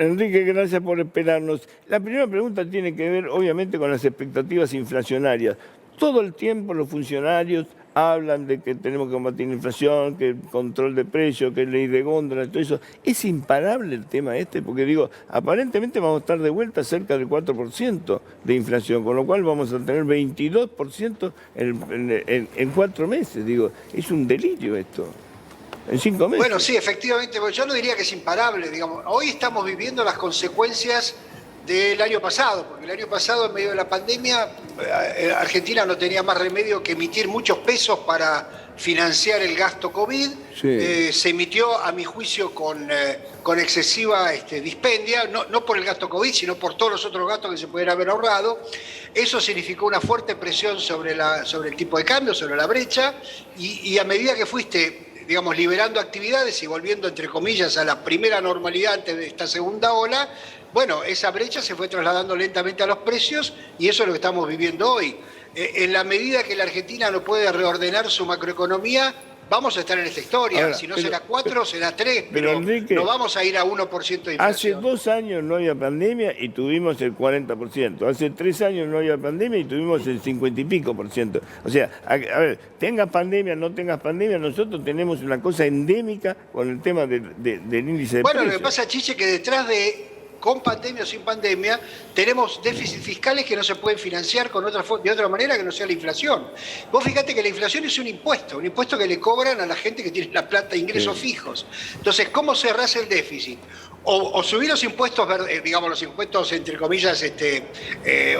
Enrique, gracias por esperarnos. La primera pregunta tiene que ver, obviamente, con las expectativas inflacionarias. Todo el tiempo los funcionarios hablan de que tenemos que combatir la inflación, que el control de precios, que ley de góndola, todo eso. ¿Es imparable el tema este? Porque digo, aparentemente vamos a estar de vuelta cerca del 4% de inflación, con lo cual vamos a tener 22% en 4 meses. Digo, es un delirio esto. En 5 meses. Bueno, sí, efectivamente, yo no diría que es imparable, digamos. Hoy estamos viviendo las consecuencias del año pasado, porque el año pasado, en medio de la pandemia, Argentina no tenía más remedio que emitir muchos pesos para financiar el gasto COVID. Sí. Se emitió, a mi juicio, con excesiva dispendia, no por el gasto COVID, sino por todos los otros gastos que se pudieran haber ahorrado. Eso significó una fuerte presión sobre el tipo de cambio, sobre la brecha, y a medida que fuiste, digamos, liberando actividades y volviendo, entre comillas, a la primera normalidad antes de esta segunda ola, bueno, esa brecha se fue trasladando lentamente a los precios y eso es lo que estamos viviendo hoy. En la medida que la Argentina no puede reordenar su macroeconomía, vamos a estar en esta historia. Ahora, si no será 4, será 3, pero Enrique, no vamos a ir a 1% de inflación. Hace 2 años no había pandemia y tuvimos el 40%. Hace 3 años no había pandemia y tuvimos el 50 y pico por ciento. O sea, a ver, tengas pandemia, no tengas pandemia, nosotros tenemos una cosa endémica con el tema del índice de precios. Bueno, lo que pasa, Chiche, que detrás de, con pandemia o sin pandemia, tenemos déficits fiscales que no se pueden financiar de otra manera que no sea la inflación. Vos fíjate que la inflación es un impuesto que le cobran a la gente que tiene la plata, ingresos fijos. Entonces, ¿cómo cerrás el déficit? O subir los impuestos, digamos, los impuestos, entre comillas,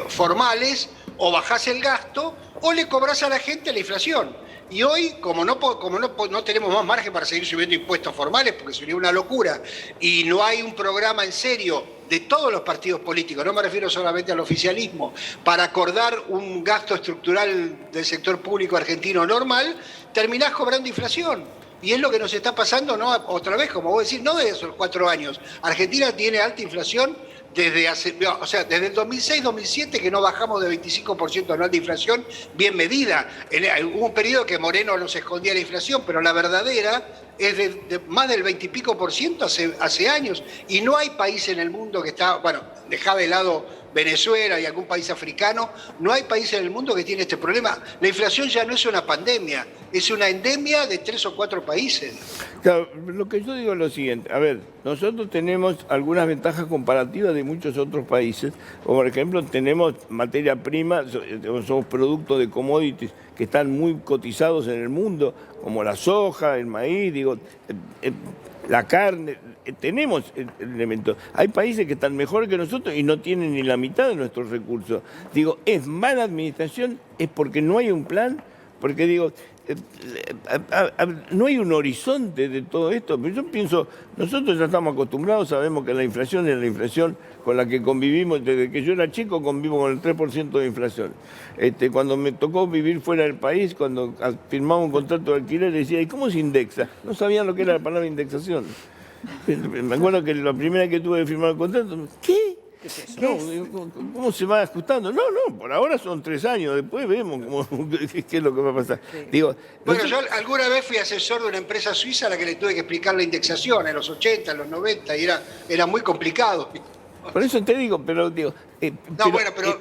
formales, o bajás el gasto, o le cobrás a la gente la inflación. Y hoy, como no tenemos más margen para seguir subiendo impuestos formales, porque sería una locura, y no hay un programa en serio de todos los partidos políticos, no me refiero solamente al oficialismo, para acordar un gasto estructural del sector público argentino normal, terminás cobrando inflación. Y es lo que nos está pasando, ¿no? Otra vez, como vos decís, no desde esos 4 años. Argentina tiene alta inflación desde el 2006-2007, que no bajamos de 25% anual de inflación bien medida. Hubo un periodo que Moreno nos escondía la inflación, pero la verdadera es de más del 20 y pico por ciento hace años. Y no hay país en el mundo que está, bueno, dejá de lado Venezuela y algún país africano, no hay país en el mundo que tiene este problema. La inflación ya no es una pandemia, es una endemia de 3 o 4 países. Claro, lo que yo digo es lo siguiente, a ver, nosotros tenemos algunas ventajas comparativas de muchos otros países, como por ejemplo tenemos materia prima, somos productos de commodities que están muy cotizados en el mundo, como la soja, el maíz, la carne, tenemos elementos. Hay países que están mejor que nosotros y no tienen ni la mitad de nuestros recursos. Digo, ¿es mala administración? ¿Es porque no hay un plan? Porque digo, no hay un horizonte de todo esto. Pero yo pienso, nosotros ya estamos acostumbrados, sabemos que la inflación es la inflación con la que convivimos. Desde que yo era chico convivo con el 3% de inflación. Cuando me tocó vivir fuera del país, cuando firmaba un contrato de alquiler, decía, ¿y cómo se indexa? No sabían lo que era la palabra indexación. Me acuerdo que la primera vez que tuve que firmar el contrato, ¿qué? ¿Qué es eso? No, ¿cómo se va ajustando? No, por ahora son 3 años, después vemos qué es lo que va a pasar. Digo, bueno, yo alguna vez fui asesor de una empresa suiza a la que le tuve que explicar la indexación en los 80, en los 90, y era muy complicado. Por eso te digo, pero digo,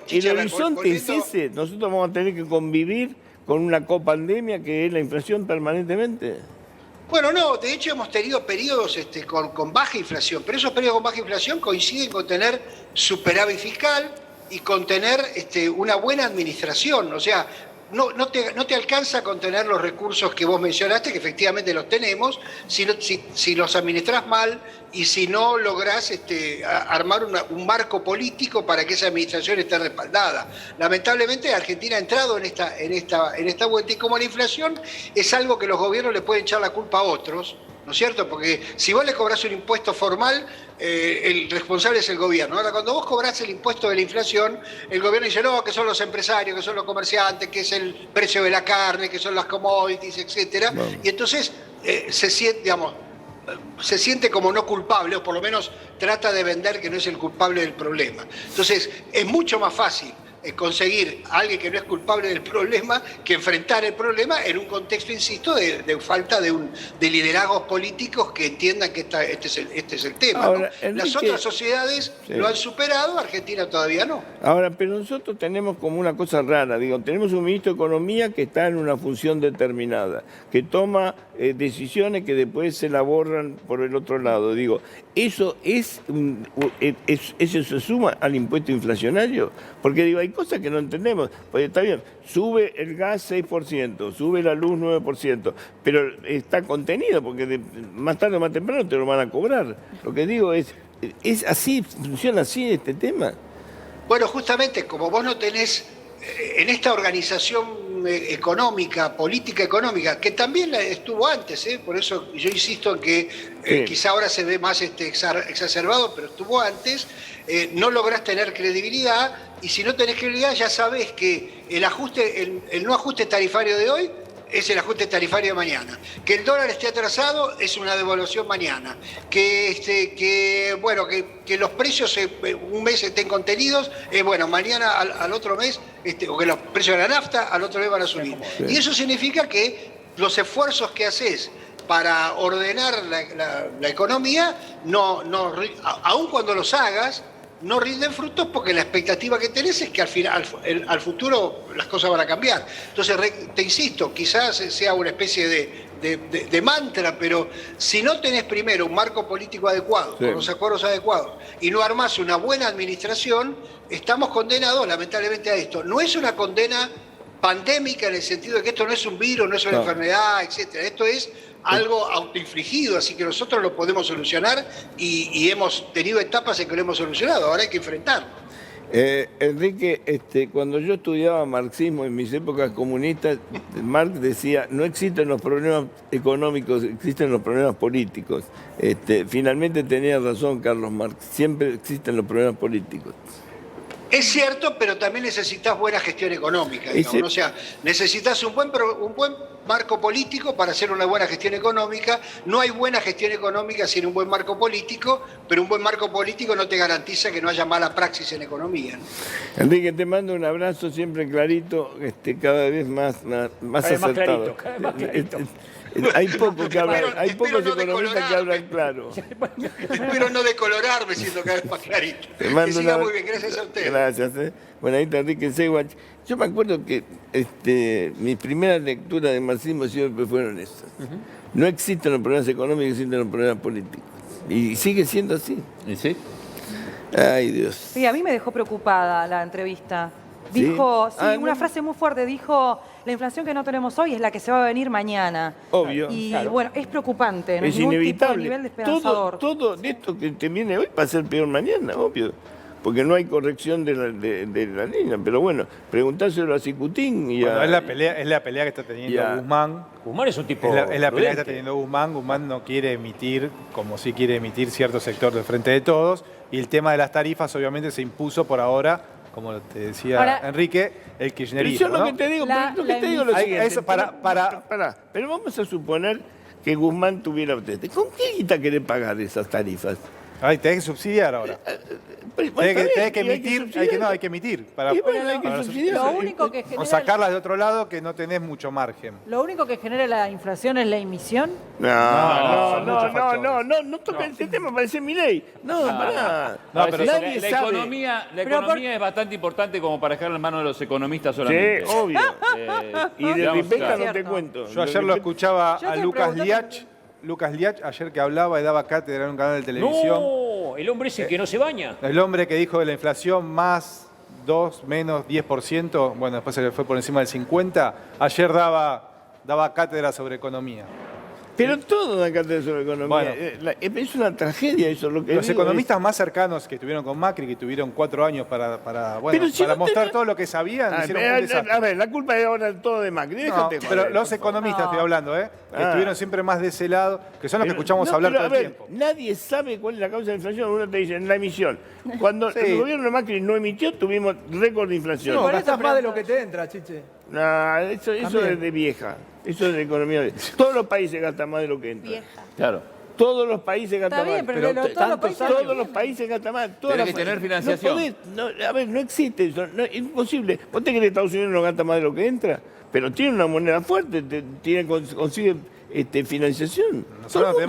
Chicha, el horizonte es ese. Nosotros vamos a tener que convivir con una copandemia que es la inflación permanentemente. Bueno, no, de hecho hemos tenido periodos con baja inflación, pero esos periodos con baja inflación coinciden con tener superávit fiscal y con tener una buena administración. O sea, no te alcanza con tener los recursos que vos mencionaste, que efectivamente los tenemos, si los administrás mal y si no lográs armar un marco político para que esa administración esté respaldada. Lamentablemente Argentina ha entrado en esta vuelta, y como la inflación es algo que los gobiernos le pueden echar la culpa a otros, ¿no es cierto? Porque si vos le cobrás un impuesto formal, el responsable es el gobierno. Ahora, cuando vos cobrás el impuesto de la inflación, el gobierno dice, no, que son los empresarios, que son los comerciantes, que es el precio de la carne, que son las commodities, etcétera. Bueno. Y entonces se siente como no culpable, o por lo menos trata de vender que no es el culpable del problema. Entonces, es mucho más fácil conseguir a alguien que no es culpable del problema que enfrentar el problema en un contexto, insisto, de falta de liderazgos políticos que entiendan que este es el tema. Ahora, ¿no? Las Enrique, otras sociedades sí, lo han superado, Argentina todavía no. Ahora, pero nosotros tenemos como una cosa rara, digo, tenemos un ministro de Economía que está en una función determinada, que toma decisiones que después se la borran por el otro lado. Digo, ¿eso eso se suma al impuesto inflacionario? Porque digo, hay cosas que no entendemos. Pues está bien, sube el gas 6%, sube la luz 9%, pero está contenido porque más tarde o más temprano te lo van a cobrar. Lo que digo es así, funciona así este tema. Bueno, justamente como vos no tenés en esta organización económica, política económica, que también estuvo antes, por eso yo insisto en que Sí. quizá ahora se ve más exacerbado, pero estuvo antes, no lográs tener credibilidad, y si no tenés credibilidad ya sabés que el no ajuste tarifario de hoy es el ajuste tarifario de mañana. Que el dólar esté atrasado es una devaluación mañana. Que los precios un mes estén contenidos, mañana al otro mes, o que los precios de la nafta al otro mes van a subir. Sí. Y eso significa que los esfuerzos que haces para ordenar la economía, aun cuando los hagas, no rinden frutos porque la expectativa que tenés es que al futuro las cosas van a cambiar. Entonces, te insisto, quizás sea una especie de mantra, pero si no tenés primero un marco político adecuado, sí, con los acuerdos adecuados, y no armás una buena administración, estamos condenados lamentablemente a esto. No es una condena pandémica en el sentido de que esto no es un virus, no es una enfermedad, etcétera. Esto es algo autoinfligido, así que nosotros lo podemos solucionar y hemos tenido etapas en que lo hemos solucionado, ahora hay que enfrentarlo. Enrique, cuando yo estudiaba marxismo en mis épocas comunistas, Marx decía, no existen los problemas económicos, existen los problemas políticos. Finalmente tenía razón Carlos Marx, siempre existen los problemas políticos. Es cierto, pero también necesitas buena gestión económica, digamos. O sea, necesitas un buen marco político para hacer una buena gestión económica. No hay buena gestión económica sin un buen marco político, pero un buen marco político no te garantiza que no haya mala praxis en economía, ¿no? Enrique, te mando un abrazo siempre clarito, cada vez más acertado. Cada vez más clarito. Hay pocos que hablan, hay Espero pocos no economistas que hablan claro. Espero no decolorarme siendo cada vez más clarito. Te Que mando siga una- muy bien, gracias a ustedes. Gracias. Bueno, ahí está Enrique Sewach. Yo me acuerdo que mis primeras lecturas de marxismo siempre fueron estas. No existen los problemas económicos, existen los problemas políticos. Y sigue siendo así. ¿Y sí? Ay, Dios. Sí, a mí me dejó preocupada la entrevista. ¿Sí? Dijo, una No. frase muy fuerte, dijo, la inflación que no tenemos hoy es la que se va a venir mañana. Obvio. Y Claro. bueno, es preocupante, no Es hay ningún tipo de inevitable. nivel de esperanzador. Todo esto que te viene hoy va a ser peor mañana, obvio. Porque no hay corrección de la línea. Pero bueno, preguntárselo a Cicutín y Bueno, a... es la pelea que está teniendo Ya. Guzmán. Guzmán es un tipo Es la pelea que prudente. está teniendo Guzmán. Guzmán no quiere emitir, como sí quiere emitir cierto sector del Frente de Todos. Y el tema de las tarifas obviamente se impuso por ahora, como te decía Ahora- Enrique, el Pero kirchnerismo. yo lo ¿no? que te digo, La- lo que la te digo es lo Hay- siguiente. eso para- Pará. Pero vamos a suponer que Guzmán tuviera... ¿Con qué guita querés pagar esas tarifas? Ay, tenés que subsidiar ahora. Pues, Tenés que y emitir, hay que emitir. Para, Y bueno, hay que para subsidiar. Lo único que o genera, sacarlas de otro lado que no tenés mucho margen. lo único que genera la inflación es la emisión. No toca ese tema, parece mi ley. No, pará. No, pero pero nadie la sabe. economía Pero es bastante importante como para dejarla en manos de los economistas Sí, solamente. obvio. Y de digamos, Ripeca claro. no te cuento. yo ayer lo escuchaba Yo a te Lucas pregunté- Liach. Lucas Liach, ayer que hablaba y daba cátedra en un canal de televisión. No, el hombre ese que no se baña. El hombre que dijo de la inflación más 2, menos 10%, bueno, después se le fue por encima del 50%, ayer daba cátedra sobre economía. Pero todo da cátedra sobre economía. Bueno. Es una tragedia eso. Lo que Los digo economistas más cercanos que estuvieron con Macri, que tuvieron 4 años para Pero si no mostrar tenés- todo lo que sabían, hicieron un desastre. A ver, la culpa es ahora todo de Macri. No, Déjate pero joder, los por favor. economistas, No. estoy hablando, que Ah. estuvieron siempre más de ese lado, que son los que escuchamos No, hablar pero, todo a el ver, tiempo. nadie sabe cuál es la causa de la inflación. Uno te dice, en la emisión. Cuando Sí. el gobierno de Macri no emitió, tuvimos récord de inflación. No, Por eso gastás más de lo pregunto. que te entra, chiche. No, eso También. es de vieja. Eso es de economía vieja. Todos los países gastan más de lo que entra. Vieja. Claro. Todos los países gastan Está bien, más. pero todos los países gastan más. Tiene que tener financiación. A ver, no existe eso. Es imposible. ¿Vos te crees que Estados Unidos no gasta más de lo que entra? Pero tiene una moneda fuerte, consigue financiación. Nosotros Todo el mundo